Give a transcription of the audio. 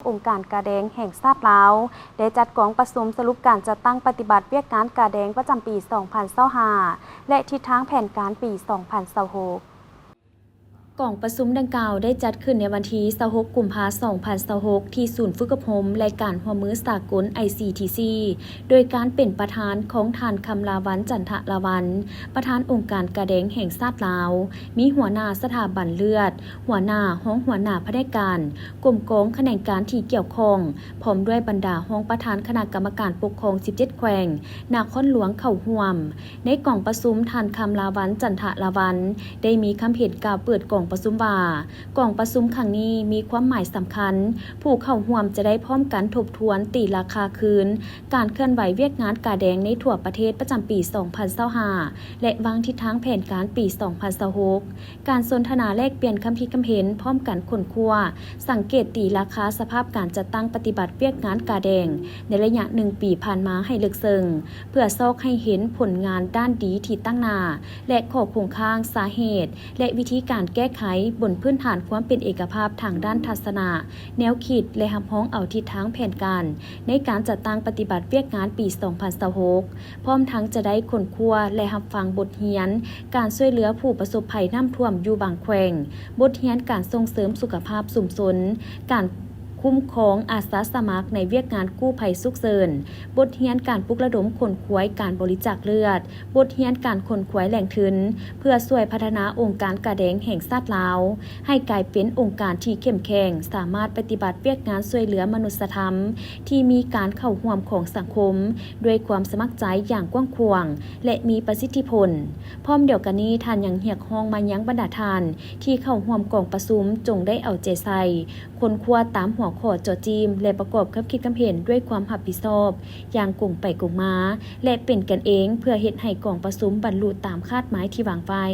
องค์การกาแดงแห่งชาติลาวได้จัดกองประชุมสรุปการจัดตั้งปฏิบัติเวียกงานกาแดงประจำปี 2025 และทิศทางแผนการปี 2026 กองประชุมดังกล่าวได้จัดขึ้นในวันที่ 26 กุมภาพันธ์ 2026 ที่ศูนย์ฝึกอบรมและการหัวมือสากล ICTC โดยการเป็นประธานของท่านคำลาวันจันทลาวันประธานองค์การกาแดงแห่งชาติลาวมีหัวหน้าสถาบันเลือดหัวหน้าห้องหัวหน้าแผนกการกรมกองแขนงการที่เกี่ยวข้องพร้อมด้วยบรรดาห้องประธานคณะกรรมการปกครอง 17 แขวงนครหลวงเข้าร่วมในกองประชุมท่านคำลาวันจันทลาวันได้มีคำเห็นกล่าวเปิดกองประชุมว่ากองประชุมครั้งนี้มีความหมายสำคัญผู้เข้าร่วมจะได้พร้อมกันทบทวนตีราคาคืนการเคลื่อนไหวเวียกงานกาแดงในทั่วประเทศประจำปี 2025 และวางทิศทางแผนการปี 2026 การสนทนาแลกเปลี่ยนคำคิดคำเห็นพร้อมกันค้นคว้าสังเกตตีราคาสภาพการจัดตั้งปฏิบัติเวียกงานกาแดงในระยะ1 ปีผ่านมาให้ลึกซึ้งเพื่อซอกให้เห็นผลงานด้านดีที่ตั้งหน้าและข้อคงค้างสาเหตุและวิธีการแก้ไขบนพื้นฐานความเป็นเอกภาพทางด้านทัศนะแนวคิดและหับห้องเอาทิศทางแผนการในการจัดตั้งปฏิบัติเวียกงานปี 2026 พร้อมทั้งจะได้ค้นคว้าและรับฟังบทเรียนการช่วยเหลือผู้ประสบภัยน้ำท่วมอยู่บางแขวงบทเรียนการส่งเสริมสุขภาพสุ่มสนการคุ้มครองอาสาสมัครในเวียกงานกู้ภัยฉุกเฉินบทเรียนการปลุกระดมคนขวยการบริจาคเลือดบทเรียนการคนขวยแหล่งทุนเพื่อช่วยพัฒนาองค์การกาแดงแห่งชาติลาวให้กลายเป็นองค์การที่เข้มแข็งสามารถปฏิบัติเวียกงานช่วยเหลือมนุษยธรรมที่มีการเข้าร่วมของสังคมด้วยความสมัครใจอย่างกว้างขวางและมีประสิทธิผลพร้อมเดียวกันนี้ท่านยังเรียกร้องมายังบรรดาท่านที่เข้าร่วมกองประชุมจงได้เอาใจใส่คนคว้าตามหัวข้อจอจีมและประกอบคำคิดคำเห็นด้วยความรับผิดชอบอย่างกงไปกงมาและเป็นกันเองเพื่อเฮ็ดให้กองประชุมบรรลุตามคาดหมายที่วางไว้